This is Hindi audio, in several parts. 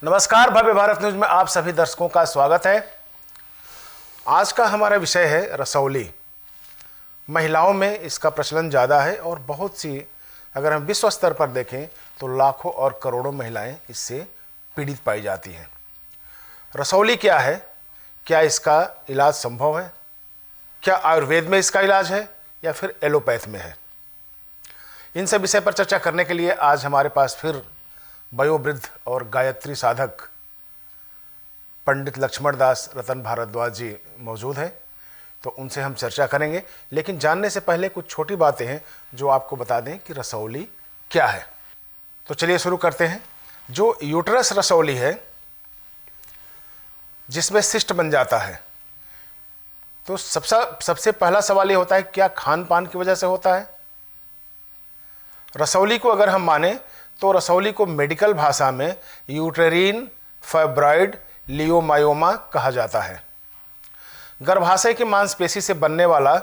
नमस्कार, भव्य भारत न्यूज में आप सभी दर्शकों का स्वागत है। आज का हमारा विषय है रसौली। महिलाओं में इसका प्रचलन ज़्यादा है और बहुत सी, अगर हम विश्व स्तर पर देखें तो लाखों और करोड़ों महिलाएं इससे पीड़ित पाई जाती हैं। रसौली क्या है, क्या इसका इलाज संभव है, क्या आयुर्वेद में इसका इलाज है या फिर एलोपैथ में है, इन सब विषय पर चर्चा करने के लिए आज हमारे पास फिर वयोवृद्ध और गायत्री साधक पंडित लक्ष्मण दास रतन भारद्वाज जी मौजूद हैं, तो उनसे हम चर्चा करेंगे। लेकिन जानने से पहले कुछ छोटी बातें हैं जो आपको बता दें कि रसौली क्या है। तो चलिए शुरू करते हैं। जो यूट्रस रसौली है, जिसमें सिस्ट बन जाता है, तो सबसे पहला सवाल ये होता है, क्या खान पान की वजह से होता है? रसौली को अगर हम माने तो रसौली को मेडिकल भाषा में यूटेरिन फाइब्रॉइड लियोमायोमा कहा जाता है। गर्भाशय की मांसपेशी से बनने वाला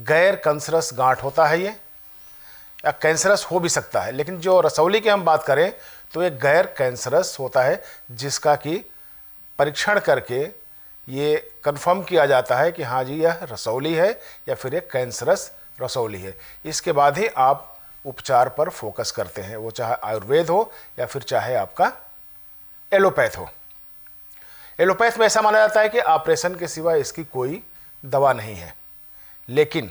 गैर कैंसरस गांठ होता है ये, या कैंसरस हो भी सकता है, लेकिन जो रसौली की हम बात करें तो ये गैर कैंसरस होता है, जिसका कि परीक्षण करके ये कंफर्म किया जाता है कि हाँ जी यह रसौली है या फिर एक कैंसरस रसौली है। इसके बाद ही आप उपचार पर फोकस करते हैं, वो चाहे आयुर्वेद हो या फिर चाहे आपका एलोपैथ हो। एलोपैथ में ऐसा माना जाता है कि ऑपरेशन के सिवा इसकी कोई दवा नहीं है, लेकिन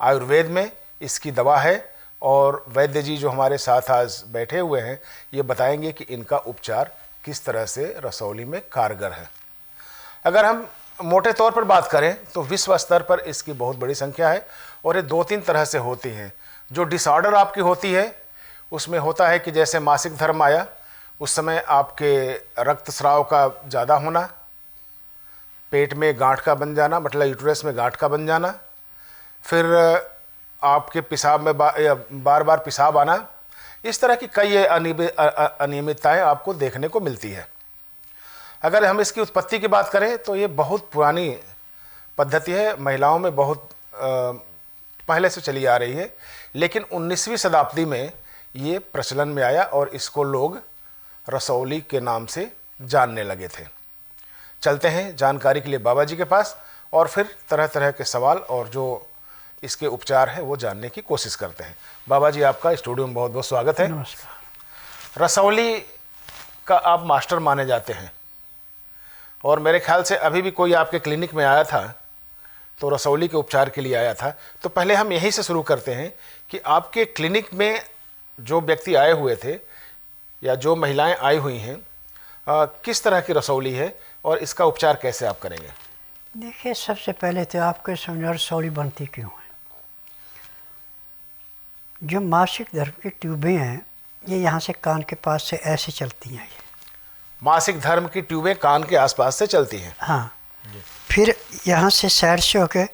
आयुर्वेद में इसकी दवा है और वैद्य जी जो हमारे साथ आज बैठे हुए हैं ये बताएंगे कि इनका उपचार किस तरह से रसौली में कारगर है। अगर हम मोटे तौर पर बात करें तो विश्व स्तर पर इसकी बहुत बड़ी संख्या है और ये 2-3 तरह से होती हैं। जो डिसऑर्डर आपकी होती है उसमें होता है कि जैसे मासिक धर्म आया उस समय आपके रक्तस्राव का ज़्यादा होना, पेट में गांठ का बन जाना, मतलब यूट्रस में गांठ का बन जाना, फिर आपके पेशाब में बार बार पेशाब आना, इस तरह की कई अनियमितताएं आपको देखने को मिलती है। अगर हम इसकी उत्पत्ति की बात करें तो ये बहुत पुरानी पद्धति है, महिलाओं में बहुत पहले से चली आ रही है, लेकिन 19वीं शताब्दी में ये प्रचलन में आया और इसको लोग रसौली के नाम से जानने लगे थे। चलते हैं जानकारी के लिए बाबा जी के पास और फिर तरह तरह के सवाल और जो इसके उपचार हैं वो जानने की कोशिश करते हैं। बाबा जी आपका स्टूडियो में बहुत बहुत स्वागत है। नमस्कार। रसौली का आप मास्टर माने जाते हैं और मेरे ख्याल से अभी भी कोई आपके क्लिनिक में आया था तो रसौली के उपचार के लिए आया था। तो पहले हम यहीं से शुरू करते हैं कि आपके क्लिनिक में जो व्यक्ति आए हुए थे या जो महिलाएं आई हुई हैं, किस तरह की रसौली है और इसका उपचार कैसे आप करेंगे? देखिए, सबसे पहले तो आपको समझो रसौली बनती क्यों है। जो मासिक धर्म की ट्यूबें हैं ये यहाँ से कान के पास से ऐसे चलती हैं। ये मासिक धर्म की ट्यूबें कान के आसपास से चलती हैं। हाँ, फिर यहाँ से साइड से होके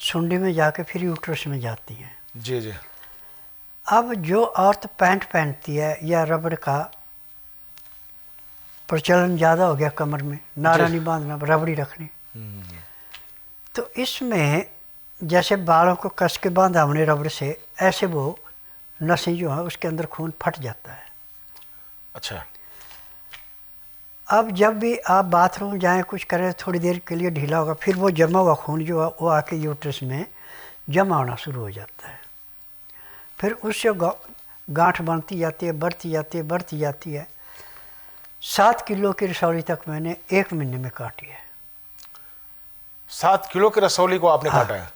सुंडी में जाके फिर यूट्रस में जाती हैं। जी जी। अब जो औरत पैंट पहनती है या रबड़ का प्रचलन ज़्यादा हो गया, कमर में नाड़ा नहीं बांधना, रबड़ी रखनी, तो इसमें जैसे बालों को कस के बांधा हमने रबड़ से, ऐसे वो नसें जो है उसके अंदर खून फट जाता है। अच्छा। अब जब भी आप बाथरूम जाएं कुछ करें थोड़ी देर के लिए ढीला होगा, फिर वो जमा हुआ खून जो है वो आके यूट्रस में जमा होना शुरू हो जाता है। फिर उससे गांठ बनती जाती है, बढ़ती जाती है, बढ़ती जाती है। 7 किलो की रसौली तक मैंने 1 महीने में काटी है। 7 किलो की रसौली को आपने काटा है?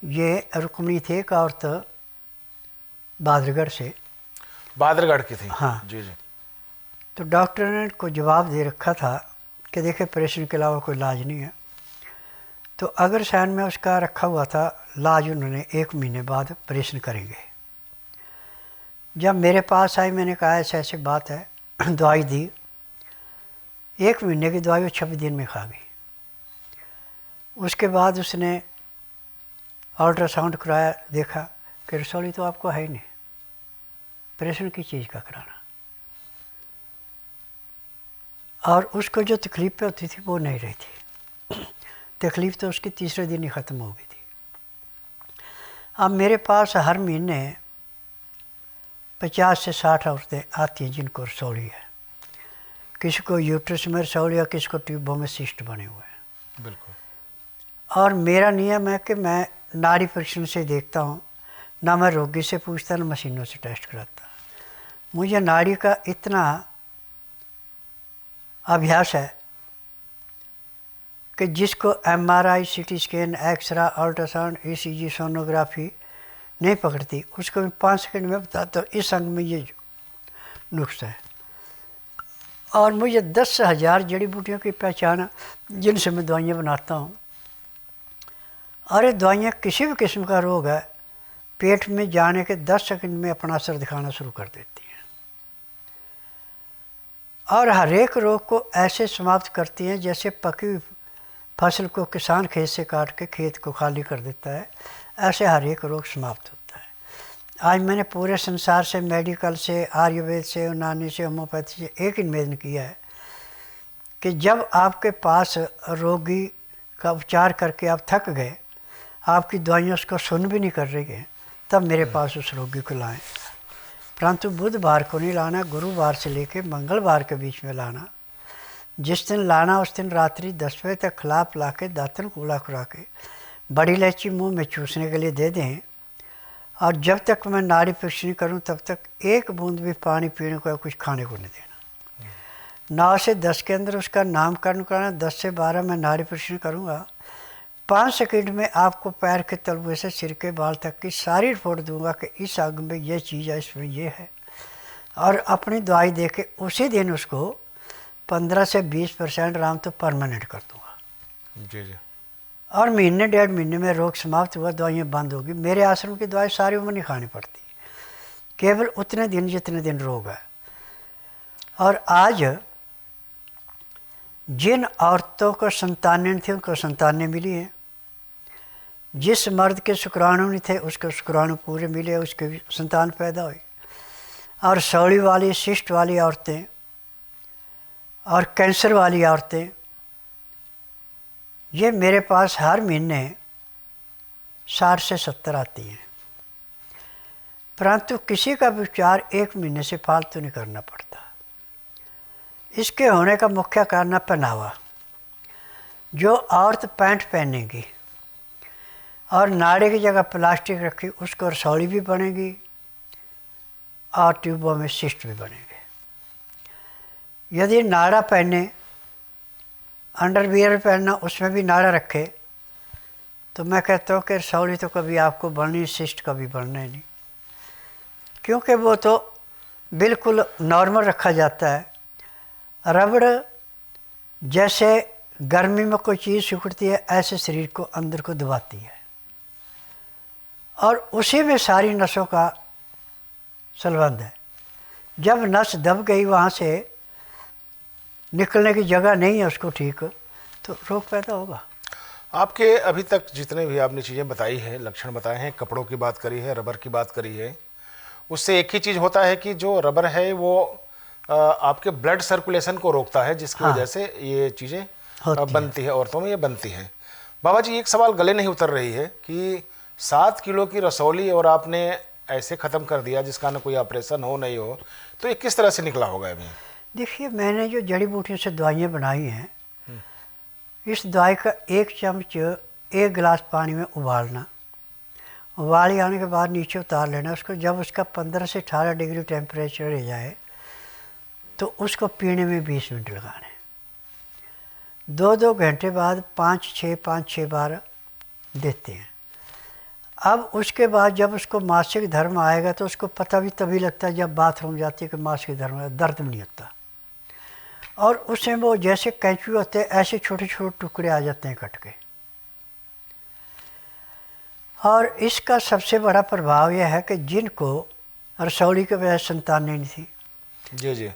ये रुक्मणी थी एक औरत बादरगढ़ से। बादरगढ़ की थी? हाँ जी जी। तो डॉक्टर ने को जवाब दे रखा था कि देखिए ऑपरेशन के अलावा कोई इलाज नहीं है। तो अगर सैन में उसका रखा हुआ था इलाज, उन्होंने 1 महीने बाद ऑपरेशन करेंगे। जब मेरे पास आई मैंने कहा ऐसे ऐसे बात है, दवाई दी, 1 महीने की दवाई वो 26 दिन में खा गई। उसके बाद उसने अल्ट्रासाउंड कराया, देखा कि रसौली तो आपको है ही नहीं, ऑपरेशन की चीज़ का कराना। और उसको जो तकलीफ़ होती थी वो नहीं रही थी, तकलीफ़ तो उसकी तीसरे दिन ही ख़त्म हो गई थी। अब मेरे पास हर महीने 50 से 60 औरतें आती हैं जिनको रसौली है। किसी को यूट्रस में रसौली, या किसी को ट्यूबों में सिस्ट बने हुए हैं। बिल्कुल। और मेरा नियम है कि मैं नाड़ी परीक्षण से देखता हूँ, ना मैं रोगी से पूछता, ना मशीनों से टेस्ट कराता। मुझे नाड़ी का इतना अभ्यास है कि जिसको MRI, CT scan, X-ray, ultrasound, ECG, sonography नहीं पकड़ती, उसको मैं 5 सेकंड में बताता हूँ इस अंग में ये नुक्सा है। और मुझे 10,000 जड़ी बूटियों की पहचान है जिनसे मैं दवाइयाँ बनाता हूँ। और ये दवाइयाँ किसी भी किस्म का रोग है, पेट में जाने के 10 सेकंड में अपना असर दिखाना शुरू कर देती हैं। और हर एक रोग को ऐसे समाप्त करती हैं जैसे पकी हुई फसल को किसान खेत से काट के खेत को खाली कर देता है, ऐसे हर एक रोग समाप्त होता है। आज मैंने पूरे संसार से, मेडिकल से, आयुर्वेद से, यूनानी से, होम्योपैथी से एक ही निवेदन किया है कि जब आपके पास रोगी का उपचार करके आप थक गए, आपकी दवाइयाँ उसको सुन भी नहीं कर रही हैं, तब मेरे पास उस रोगी को लाएं। परंतु बुधवार को नहीं लाना, गुरुवार से लेकर मंगलवार के बीच में लाना। जिस दिन लाना उस दिन रात्रि 10 बजे तक खिला पिला के, दातन कूड़ा खुरा के, बड़ी इलायची मुंह में चूसने के लिए दे दें। और जब तक मैं नाड़ी परीक्षण करूं तब तक एक बूंद भी पानी पीने को या कुछ खाने को नहीं देना। 9 से 10 के अंदर उसका नामकरण कराना, 10 से 12 मैं नाड़ी परीक्षण करूँगा। 5 सेकंड में आपको पैर के तलवे से सिर के बाल तक की सारी रिपोर्ट दूंगा कि इस अंग में ये चीज़ है, इसमें ये है। और अपनी दवाई दे के उसी दिन उसको 15 से 20% आराम तो परमानेंट कर दूंगा। जी जी। और महीने 1.5 महीने में रोग समाप्त हुआ, दवाइयाँ बंद होगी। मेरे आश्रम की दवाई सारी उम्र नहीं खानी पड़ती, केवल उतने दिन जितने दिन रोग है। और आज जिन औरतों को संतानें थी उनको संतानें मिली हैं, जिस मर्द के शुक्राणु नहीं थे उसके शुक्राणु पूरे मिले, उसके भी संतान पैदा हुई। और सौड़ी वाली, शिष्ट वाली औरतें और कैंसर वाली औरतें, ये मेरे पास हर महीने 60 से 70 आती हैं। परंतु किसी का भी उपचार 1 महीने से फालतू नहीं करना पड़ता। इसके होने का मुख्य कारण है पहनावा। जो औरत पैंट पहनेगी और नाड़े की जगह प्लास्टिक रखी, उसको रसौली भी बनेगी और ट्यूबों में सिस्ट भी बनेंगे। यदि नाड़ा पहने, अंडरवियर पहनना, उसमें भी नाड़ा रखे, तो मैं कहता हूँ कि रसौली तो कभी आपको बननी, सिस्ट कभी बनना ही नहीं, क्योंकि वो तो बिल्कुल नॉर्मल रखा जाता है। रबड़ जैसे गर्मी में कोई चीज़ सिकुड़ती है, ऐसे शरीर को अंदर को दबाती है और उसी में सारी नसों का संबंध है। जब नस दब गई, वहाँ से निकलने की जगह नहीं है उसको ठीक, तो रोग पैदा होगा। आपके अभी तक जितने भी आपने चीज़ें बताई हैं, लक्षण बताए हैं, कपड़ों की बात करी है, रबर की बात करी है, उससे एक ही चीज़ होता है कि जो रबर है वो आपके ब्लड सर्कुलेशन को रोकता है, जिसकी वजह से ये चीज़ें बनती है, औरतों में ये बनती हैं। बाबा जी, एक सवाल गले नहीं उतर रही है कि 7 किलो की रसौली और आपने ऐसे ख़त्म कर दिया जिसका ना कोई ऑपरेशन हो नहीं हो, तो ये किस तरह से निकला होगा अभी? देखिए, मैंने जो जड़ी बूटियों से दवाइयाँ बनाई हैं, इस दवाई का 1 चम्मच 1 गिलास पानी में उबालना, उबाल आने के बाद नीचे उतार लेना उसको। जब उसका 15 से 18 डिग्री टेम्परेचर रह जाए तो उसको पीने में 20 मिनट लगाने। 2-2 घंटे बाद 5-6 बार देते हैं। अब उसके बाद जब उसको मासिक धर्म आएगा तो उसको पता भी तभी लगता है जब बाथरूम जाती है कि मासिक धर्म है, दर्द नहीं होता। और उसमें वो जैसे कैंचुए होते हैं, ऐसे छोटे छोटे टुकड़े आ जाते हैं कट के। और इसका सबसे बड़ा प्रभाव यह है कि जिनको रसौली के वजह संतानें नहीं थी, जी जी,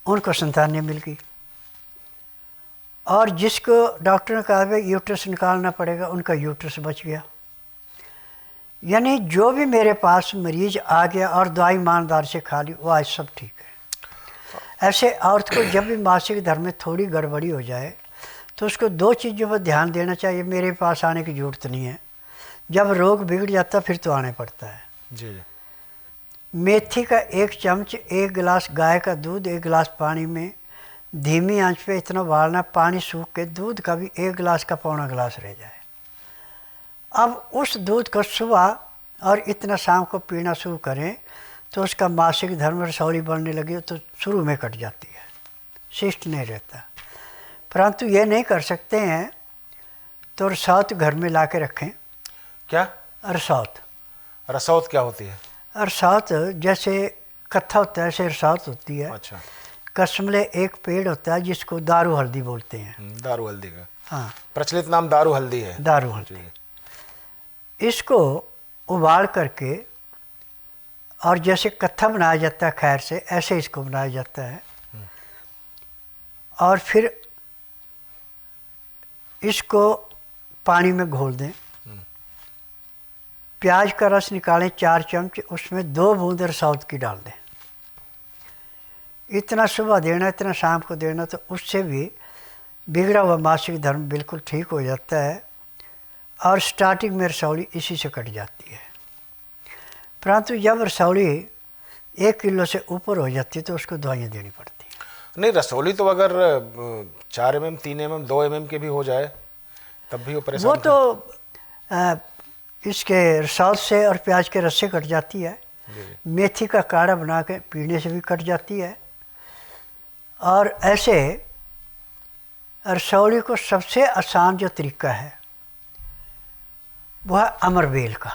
उनको संतानें मिल गई। और जिसको डॉक्टर ने कहा भाई यूट्रस निकालना पड़ेगा, उनका यूट्रस बच गया। यानी जो भी मेरे पास मरीज आ गया और दवाई ईमानदार से खा ली, वो आज सब ठीक है। ऐसे औरत को जब भी मासिक धर्म में थोड़ी गड़बड़ी हो जाए तो उसको 2 चीज़ों पर ध्यान देना चाहिए। मेरे पास आने की ज़रूरत नहीं है, जब रोग बिगड़ जाता फिर तो आने पड़ता है। जी। मेथी का 1 चम्मच 1 गिलास गाय का दूध 1 गिलास पानी में धीमी आंच पे इतना उबालना, पानी सूख के दूध का भी 1 गिलास का पौना गिलास रह जाए। अब उस दूध को सुबह और इतना शाम को पीना शुरू करें तो उसका मासिक धर्म रसौली बढ़ने लगी तो शुरू में कट जाती है, शिष्ट नहीं रहता। परंतु ये नहीं कर सकते हैं तो रसौत घर में ला के रखें। क्या? रसौत। रसौत क्या होती है? रसौत जैसे कत्था होता है ऐसे रसौत होती है। अच्छा। कसमले एक पेड़ होता है जिसको दारू हल्दी बोलते हैं। दारू हल्दी का? हाँ, प्रचलित नाम दारू हल्दी है। दारू हल्दी। इसको उबाल करके और जैसे कत्था बनाया जाता है खैर से, ऐसे इसको बनाया जाता है। और फिर इसको पानी में घोल दें। प्याज का रस निकालें 4 चम्मच, उसमें 2 बूंद रसौत की डाल दें। इतना सुबह देना, इतना शाम को देना, तो उससे भी बिगड़ा हुआ मासिक धर्म बिल्कुल ठीक हो जाता है और स्टार्टिंग में रसौली इसी से कट जाती है। परंतु जब रसौली 1 किलो से ऊपर हो जाती है तो उसको दवाइयाँ देनी पड़ती हैं। नहीं, रसौली तो अगर 4 mm, 3 mm, 2 mm के भी हो जाए तब भी वो परेशान। वो तो इसके रसौत से और प्याज के रस से कट जाती है। मेथी का काढ़ा बना के पीने से भी कट जाती है। और ऐसे रसौली को सबसे आसान जो तरीका है वह अमरबेल का।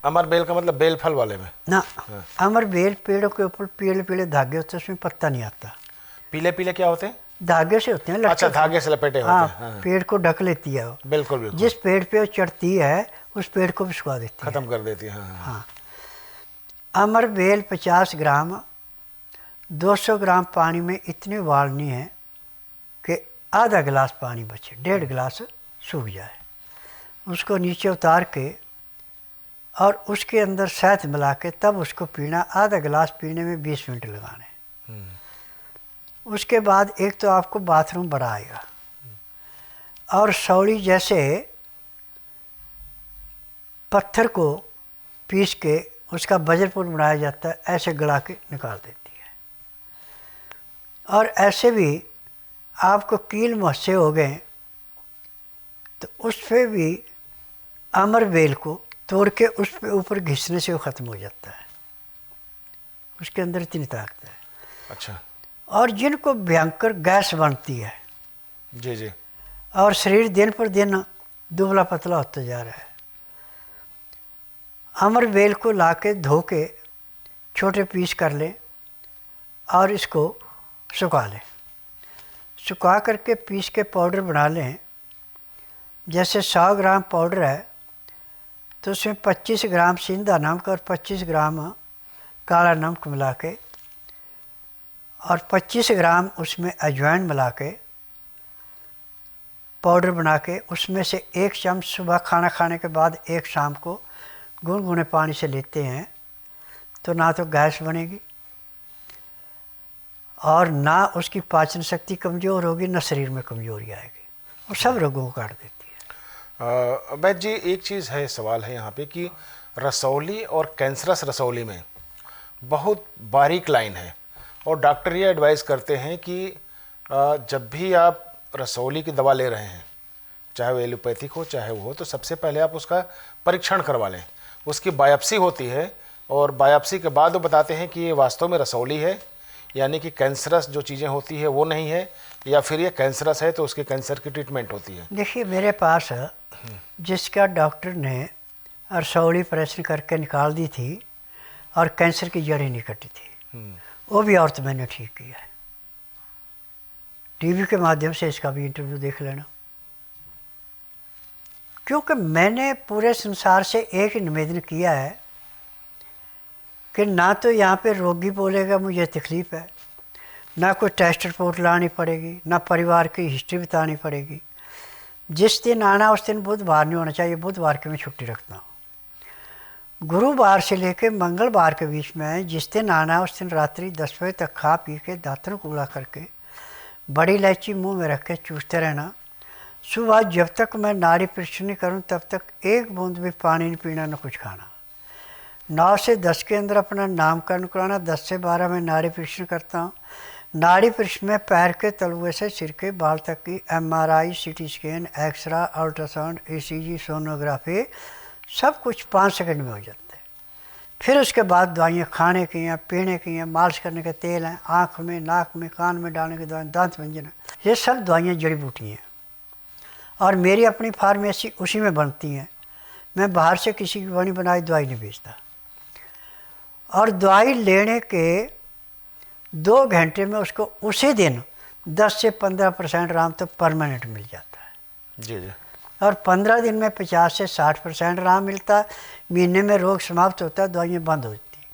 अमरबेल का मतलब बेल फल वाले में ना? अमरबेल पेड़ों के ऊपर पीले पीले धागे होते हैं, उसमें पत्ता नहीं आता। पीले पीले क्या होते हैं? धागे से होते हैं, लटके। अच्छा, धागे से लपेटे होते हैं। हाँ, पेड़ को ढक लेती है वो। बिल्कुल बिल्कुल। जिस पेड़ पे वो चढ़ती है उस पेड़ को भी सुखा देती है, खत्म कर देती है। हाँ। हाँ। अमरबेल 50 ग्राम 200 ग्राम पानी में इतनी उबालनी है कि आधा गिलास पानी बचे, 1.5 गिलास सूख जाए। उसको नीचे उतार के और उसके अंदर शहद मिला के तब उसको पीना। आधा गिलास पीने में 20 मिनट लगाने। उसके बाद एक तो आपको बाथरूम बड़ा आएगा और सौड़ी जैसे पत्थर को पीस के उसका बजरपुर बनाया जाता है, ऐसे गला के निकाल देती है। और ऐसे भी आपको कील मुहस्से हो गए तो उस पर भी अमरबेल को तोड़ के उस पे ऊपर घिसने से वो ख़त्म हो जाता है। उसके अंदर इतनी ताकत है। अच्छा। और जिनको भयंकर गैस बनती है जी जी, और शरीर दिन पर दिन दुबला पतला होता जा रहा है, अमरबेल को लाके धो के छोटे पीस कर लें और इसको सुखा लें। सुखा करके पीस के पाउडर बना लें। जैसे 100 ग्राम पाउडर है तो उसमें 25 ग्राम सिंधा नमक और 25 ग्राम काला नमक मिला के और 25 ग्राम उसमें अजवाइन मिला के पाउडर बना के उसमें से 1 चम्मच सुबह खाना खाने के बाद 1 शाम को गुनगुने पानी से लेते हैं तो ना तो गैस बनेगी और ना उसकी पाचन शक्ति कमज़ोर होगी, ना शरीर में कमज़ोरी आएगी और सब रोगों को काट देती है। वैद्य जी, एक चीज़ है, सवाल है यहाँ पे कि रसौली और कैंसरस रसौली में बहुत बारीक लाइन है और डॉक्टर ये एडवाइस करते हैं कि जब भी आप रसौली की दवा ले रहे हैं, चाहे वो एलोपैथिक हो चाहे वो हो, तो सबसे पहले आप उसका परीक्षण करवा लें। उसकी बायोप्सी होती है और बायोप्सी के बाद वो बताते हैं कि ये वास्तव में रसौली है, यानी कि कैंसरस जो चीज़ें होती है वो नहीं है, या फिर ये कैंसरस है तो उसके कैंसर की ट्रीटमेंट होती है। देखिए, मेरे पास जिसका डॉक्टर ने रसौली ऑपरेशन करके निकाल दी थी और कैंसर की जड़ें नहीं कटी थी, वो भी औरत मैंने ठीक किया है। टीवी के माध्यम से इसका भी इंटरव्यू देख लेना। क्योंकि मैंने पूरे संसार से एक ही निवेदन किया है कि ना तो यहाँ पे रोगी बोलेगा मुझे तकलीफ़ है, ना कोई टेस्ट रिपोर्ट लानी पड़ेगी, ना परिवार की हिस्ट्री बतानी पड़ेगी। जिस दिन आना उस दिन बुधवार नहीं होना चाहिए, बुधवार की मैं छुट्टी रखता हूँ। गुरुवार से लेकर मंगलवार के बीच में जिस दिन आना उस दिन रात्रि 10 बजे तक खा पी के दांतन कूड़ा करके बड़ी इलायची मुंह में रख के चूसते रहना। सुबह जब तक मैं नाड़ी परीक्षण नहीं करूँ तब तक 1 बूंद भी पानी नहीं पीना, न कुछ खाना। 9 से 10 के अंदर अपना नामकरण कराना, 10 से 12 में नाड़ी परीक्षण करता हूँ, नाड़ी पृष्ठ में पैर के तलुए से सिर के बाल तक की MRI, CT scan, X-ray, ultrasound, ECG, sonography सब कुछ 5 सेकंड में हो जाता है। फिर उसके बाद दवाइयाँ खाने की हैं, पीने की हैं, मालिश करने के तेल हैं, आँख में, नाक में, कान में डालने की दवाएँ, दांत व्यंजन, ये सब दवाइयाँ जड़ी बूटी हैं और मेरी अपनी फार्मेसी उसी में बनती हैं। मैं बाहर से किसी की बनी बनाई दवाई नहीं बेचता। और दवाई लेने के 2 घंटे में उसको उसी दिन 10 से 15% आराम तो परमानेंट मिल जाता है जी जी। और 15 दिन में 50 से 60% आराम मिलता है। महीने में रोग समाप्त होता है, दवाइयाँ बंद होती हैं।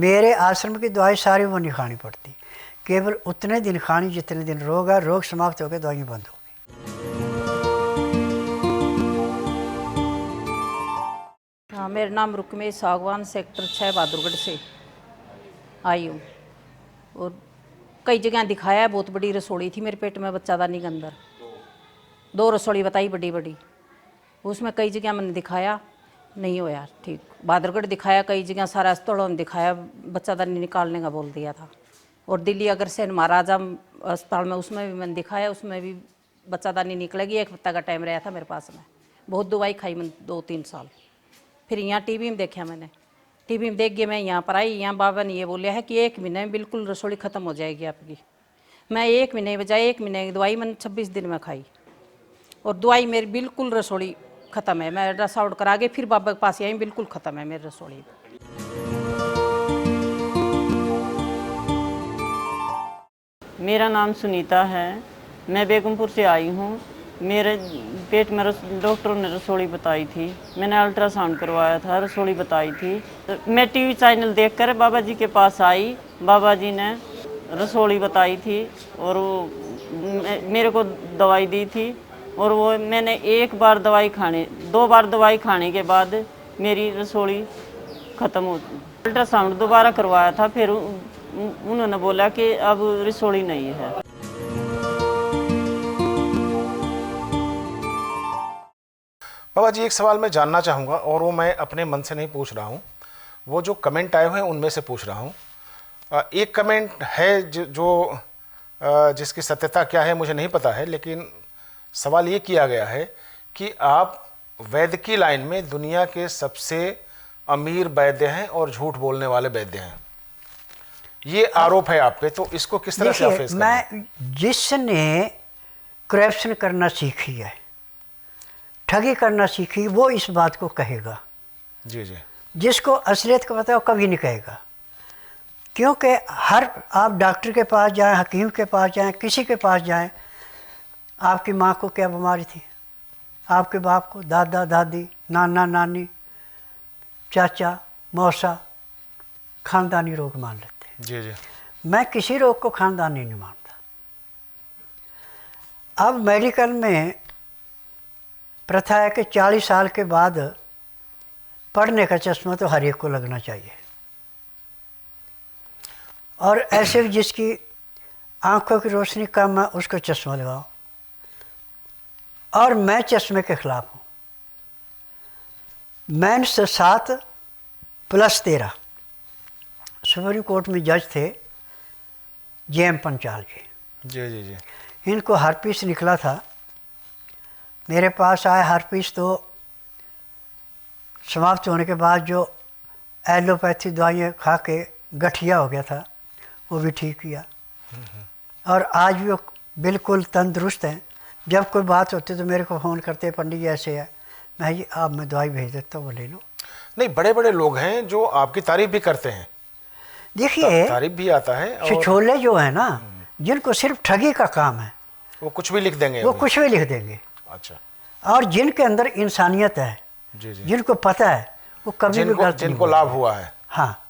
मेरे आश्रम की दवाई सारी वो नहीं खानी पड़ती, केवल उतने दिन खानी जितने दिन रोग है, रोग समाप्त होकर दवाइयाँ बंद होगी। हाँ, मेरा नाम रुकमेश सागवान, सेक्टर 6 बहादुरगढ़ से आई हूँ। और कई जगह दिखाया है, बहुत बड़ी रसोड़ी थी मेरे पेट में बच्चादानी के अंदर, 2 रसोड़ी बताई बड़ी बड़ी, उसमें कई जगह मैंने दिखाया, नहीं हो यार ठीक। बहादुरगढ़ दिखाया, कई जगह सारा अस्पतालों में दिखाया, बच्चादानी निकालने का बोल दिया था। और दिल्ली अग्रसेन महाराजा अस्पताल में उसमें भी मैंने दिखाया, उसमें भी बच्चादानी निकलेगी। 1 हफ्ता का टाइम रहा था मेरे पास में, बहुत दवाई खाई मैंने 2-3 साल। फिर यहाँ टीवी में देखा मैंने, टीवी में देख के मैं यहाँ पर आई। यहाँ बाबा ने ये बोला है कि 1 महीने में बिल्कुल रसोड़ी ख़त्म हो जाएगी आपकी। मैं 1 महीने बजाय 1 महीने की दवाई मैंने 26 दिन में खाई और दवाई मेरी बिल्कुल रसोड़ी ख़त्म है। मैं अल्ट्रासाउंड करा के फिर बाबा के पास आई, बिल्कुल ख़त्म है मेरी रसोड़ी। मेरा नाम सुनीता है, मैं बेगमपुर से आई हूँ। मेरे पेट में डॉक्टरों ने रसोड़ी बताई थी, मैंने अल्ट्रासाउंड करवाया था, रसोड़ी बताई थी। मैं टीवी चैनल देखकर बाबा जी के पास आई, बाबा जी ने रसोड़ी बताई थी और वो मेरे को दवाई दी थी। और वो मैंने 1 बार दवाई खाने 2 बार दवाई खाने के बाद मेरी रसोड़ी ख़त्म हो। अल्ट्रासाउंड दोबारा करवाया था, फिर उन्होंने बोला कि अब रसोड़ी नहीं है। बाबा जी, एक सवाल मैं जानना चाहूँगा और वो मैं अपने मन से नहीं पूछ रहा हूँ, वो जो कमेंट आए हुए हैं उनमें से पूछ रहा हूँ। एक कमेंट है जो जिसकी सत्यता क्या है मुझे नहीं पता है, लेकिन सवाल ये किया गया है कि आप वैद्य की लाइन में दुनिया के सबसे अमीर वैद्य हैं और झूठ बोलने वाले वैद्य हैं, ये आरोप है आप पे, तो इसको किस तरह से आप फेस करेंगे? मैं जिसने करप्शन करना सीखी है, ठगी करना सीखी, वो इस बात को कहेगा। जी जी। जिसको असलियत का पता है वो कभी नहीं कहेगा, क्योंकि हर आप डॉक्टर के पास जाएं, हकीम के पास जाएं, किसी के पास जाएं, आपकी माँ को क्या बीमारी थी, आपके बाप को, दादा दादी, नाना नानी, चाचा मौसा, खानदानी रोग मान लेते हैं। जी जी। मैं किसी रोग को खानदानी नहीं मानता। अब मेडिकल में प्रथा है कि 40 साल के बाद पढ़ने का चश्मा तो हर एक को लगना चाहिए, और ऐसे जिसकी आंखों की रोशनी कम है उसको चश्मा लगाओ। और मैं चश्मे के खिलाफ हूँ। मैं 7+13 सुप्रीम कोर्ट में जज थे JM पंचाल जी। जी जी जी। इनको हर्पीस निकला था, मेरे पास आए। हर्पीस तो समाप्त होने के बाद जो एलोपैथी दवाइयाँ खा के गठिया हो गया था वो भी ठीक किया, और आज भी वो बिल्कुल तंदुरुस्त हैं। जब कोई बात होती तो मेरे को फ़ोन करते, पंडित जी ऐसे है, मैं जी आप मैं दवाई भेज देता हूँ, वो ले लो। नहीं, बड़े बड़े लोग हैं जो आपकी तारीफ भी करते हैं, देखिए तारीफ भी आता है, और छिछोले जो है ना, जिनको सिर्फ ठगी का काम है, वो कुछ भी लिख देंगे वो अभी। कुछ भी लिख देंगे। अच्छा। और जिनके अंदर इंसानियत है, जी जी। जिनको पता है, वो कभी भी गलत नहीं जिनको लाभ हुआ है। हाँ,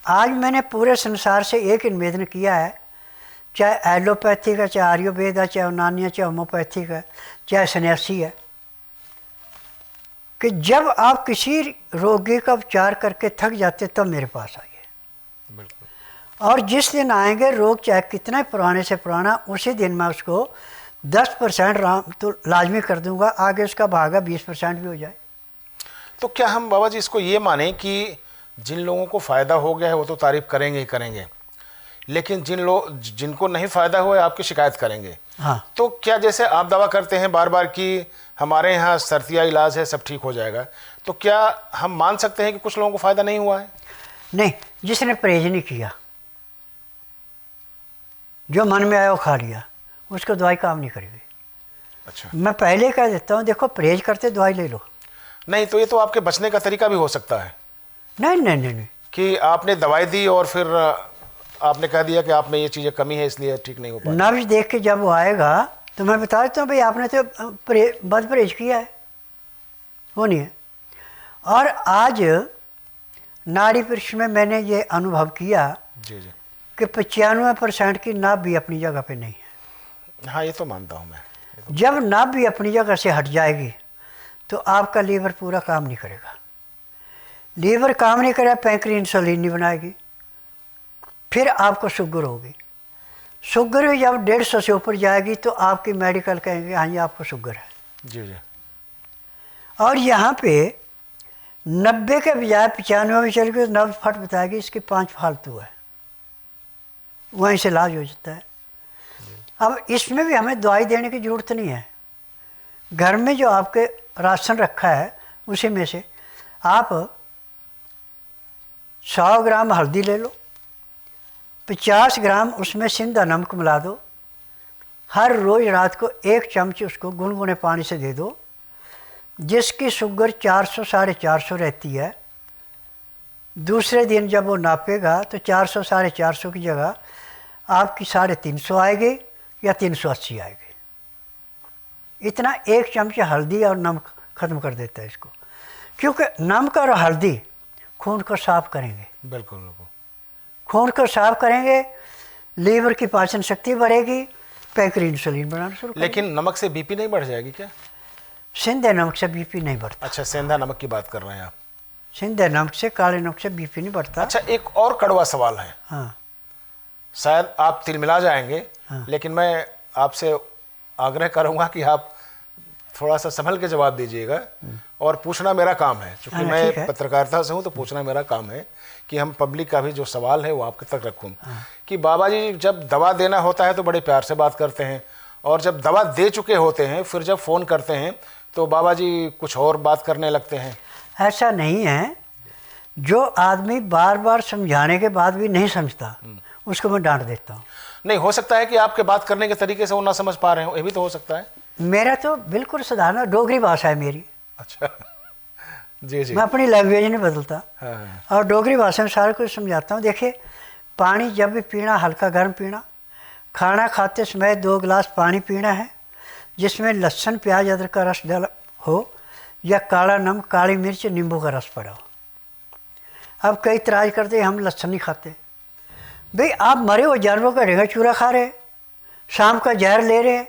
आज मैंने पूरे संसार से एक निवेदन किया है, चाहे एलोपैथिक है, चाहे आयुर्वेद है, चाहे यूनानी है, चाहे होम्योपैथिक है, चाहे सन्यासी है, कि जब आप किसी रोगी का उपचार करके थक जाते तब मेरे पास आइए। बिल्कुल। और जिस दिन आएंगे रोग चाहे कितना पुराने से पुराना, उसी दिन मैं उसको 10% तो लाजमी कर दूंगा, आगे उसका भागा 20% भी हो जाए। तो क्या हम बाबा जी इसको ये माने कि जिन लोगों को फ़ायदा हो गया है वो तो तारीफ करेंगे ही करेंगे, लेकिन जिनको नहीं फ़ायदा हुआ आपकी शिकायत करेंगे। हाँ। तो क्या जैसे आप दावा करते हैं बार बार कि हमारे यहाँ शर्तिया इलाज है, सब ठीक हो जाएगा, तो क्या हम मान सकते हैं कि कुछ लोगों को फ़ायदा नहीं हुआ है? नहीं, जिसने परहेज नहीं किया, जो मन में आया वो खा लिया, उसको दवाई काम नहीं करेगी। अच्छा। मैं पहले ही कह देता हूँ, देखो परहेज करते दवाई ले लो। नहीं तो ये तो आपके बचने का तरीका भी हो सकता है नहीं नहीं नहीं नहीं, कि आपने दवाई दी और फिर आपने कह दिया कि आप में ये चीज़ें कमी है इसलिए ठीक नहीं हो पाई। नब्ज देख के जब वो आएगा तो मैं बता देता हूँ भाई आपने तो बद परहेज किया है, वो नहीं है। और आज नाड़ी परीक्षण में मैंने ये अनुभव किया जी जी। कि 95% की नाभ भी अपनी जगह पे नहीं है। हाँ, ये तो मानता हूँ मैं। जब नाभ भी अपनी जगह से हट जाएगी तो आपका लीवर पूरा काम नहीं करेगा। लीवर काम नहीं करेगा, पैंक्रियास इंसुलिन नहीं बनाएगी, फिर आपको शुगर होगी। शुगर जब 150 से ऊपर जाएगी तो आपकी मेडिकल कहेंगे हाँ जी आपको शुगर है। जी जी। और यहाँ पे 90 के बजाय 95 में चल गई, 90 फट बताएगी इसके 5 फालतू है, वहीं से इलाज हो जाता है। अब इसमें भी हमें दवाई देने की ज़रूरत नहीं है। घर में जो आपके राशन रखा है उसी में से आप 100 ग्राम हल्दी ले लो, 50 ग्राम उसमें सिंधा नमक मिला दो, हर रोज़ रात को 1 चम्मच उसको गुनगुने पानी से दे दो। जिसकी शुगर 400 450 रहती है, दूसरे दिन जब वो नापेगा तो 400 450 की जगह आपकी 350 आएगी या 380 आएगी। इतना 1 चम्मच हल्दी और नमक ख़त्म कर देता है इसको, क्योंकि नमक और हल्दी खून को साफ करेंगे। बिल्कुल बिल्कुल। खून को साफ करेंगे, लीवर की पाचन शक्ति बढ़ेगी, पैंक्रियास इंसुलिन बनाना शुरू करेगा। लेकिन नमक से बीपी नहीं बढ़ जाएगी क्या? सिंधे नमक से बीपी नहीं बढ़ता। अच्छा, सेंधा नमक की बात कर रहे हैं आप। सिंधे नमक से, काले नमक से बीपी नहीं बढ़ता। अच्छा, एक और कड़वा सवाल है। हाँ शायद आप तिलमिला जाएंगे। हाँ। लेकिन मैं आपसे आग्रह करूंगा कि आप थोड़ा सा संभल के जवाब दीजिएगा, और पूछना मेरा काम है, क्योंकि ठीक मैं है। पत्रकारिता से हूं तो पूछना मेरा काम है कि हम पब्लिक का भी जो सवाल है वो आपके तक रखूं। कि बाबा जी जब दवा देना होता है तो बड़े प्यार से बात करते हैं, और जब दवा दे चुके होते हैं फिर जब फ़ोन करते हैं तो बाबा जी कुछ और बात करने लगते हैं। ऐसा नहीं है, जो आदमी बार बार समझाने के बाद भी नहीं समझता उसको मैं डांट देता हूँ। नहीं, हो सकता है कि आपके बात करने के तरीके से वो ना समझ पा रहे हो, ये भी तो हो सकता है। मेरा तो बिल्कुल साधारण डोगरी भाषा है मेरी। अच्छा। जी जी। मैं अपनी लैंग्वेज नहीं बदलता। हाँ। और डोगरी भाषा में सारा कुछ समझाता हूँ। देखिए, पानी जब भी पीना हल्का गर्म पीना, खाना खाते समय 2 गिलास पानी पीना है जिसमें लहसुन प्याज अदरक का रस डाल हो या काला नमक काली मिर्च नींबू का रस पड़ा हो। अब कई इतराज करते हम लहसुन नहीं खाते। भाई आप मरे हुए जानवरों का ढेंगा चूरा खा रहे, शाम का जहर ले रहे,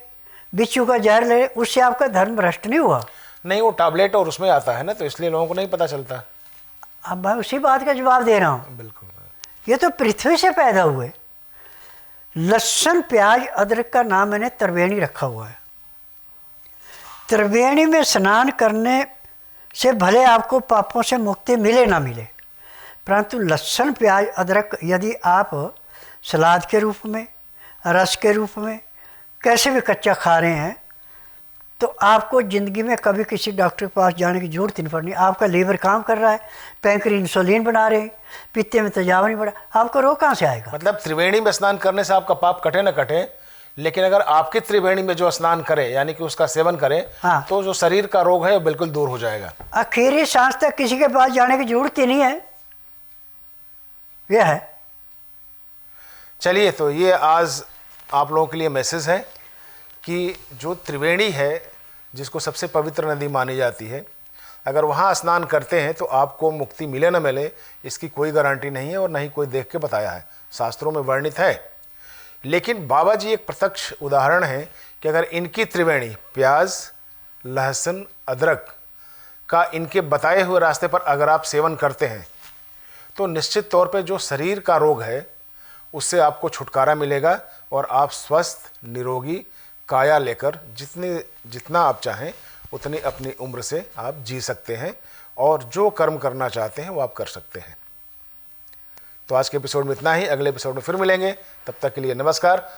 बिच्छू का जहर ले रहे, उससे आपका धर्म भ्रष्ट नहीं हुआ? नहीं, वो टैबलेट और उसमें आता है ना, तो इसलिए लोगों को नहीं पता चलता। अब मैं उसी बात का जवाब दे रहा हूँ। बिल्कुल। ये तो पृथ्वी से पैदा हुए। लहसुन प्याज अदरक का नाम मैंने त्रिवेणी रखा हुआ है। त्रिवेणी में स्नान करने से भले आपको पापों से मुक्ति मिले ना मिले, परंतु लहसुन प्याज अदरक यदि आप सलाद के रूप में, रस के रूप में, कैसे भी कच्चा खा रहे हैं तो आपको ज़िंदगी में कभी किसी डॉक्टर के पास जाने की जरूरत नहीं पड़नी। आपका लीवर काम कर रहा है, पैंक्रियास इंसुलिन बना रहे हैं, पित्ते में तेजाब नहीं बढ़ा, आपको रोग कहाँ से आएगा? मतलब त्रिवेणी में स्नान करने से आपका पाप कटे न कटे, लेकिन अगर आपकी त्रिवेणी में जो स्नान करे यानी कि उसका सेवन करे, हाँ। तो जो शरीर का रोग है वो बिल्कुल दूर हो जाएगा। आखिरी सांस तक किसी के पास जाने की जरूरत ही नहीं है। यह है। चलिए, तो ये आज आप लोगों के लिए मैसेज है कि जो त्रिवेणी है, जिसको सबसे पवित्र नदी मानी जाती है, अगर वहाँ स्नान करते हैं तो आपको मुक्ति मिले न मिले इसकी कोई गारंटी नहीं है, और ना ही कोई देख के बताया है, शास्त्रों में वर्णित है। लेकिन बाबा जी एक प्रत्यक्ष उदाहरण है कि अगर इनकी त्रिवेणी प्याज लहसुन अदरक का इनके बताए हुए रास्ते पर अगर आप सेवन करते हैं तो निश्चित तौर पे जो शरीर का रोग है उससे आपको छुटकारा मिलेगा, और आप स्वस्थ निरोगी काया लेकर जितना आप चाहें उतनी अपनी उम्र से आप जी सकते हैं, और जो कर्म करना चाहते हैं वो आप कर सकते हैं। तो आज के एपिसोड में इतना ही, अगले एपिसोड में फिर मिलेंगे, तब तक के लिए नमस्कार।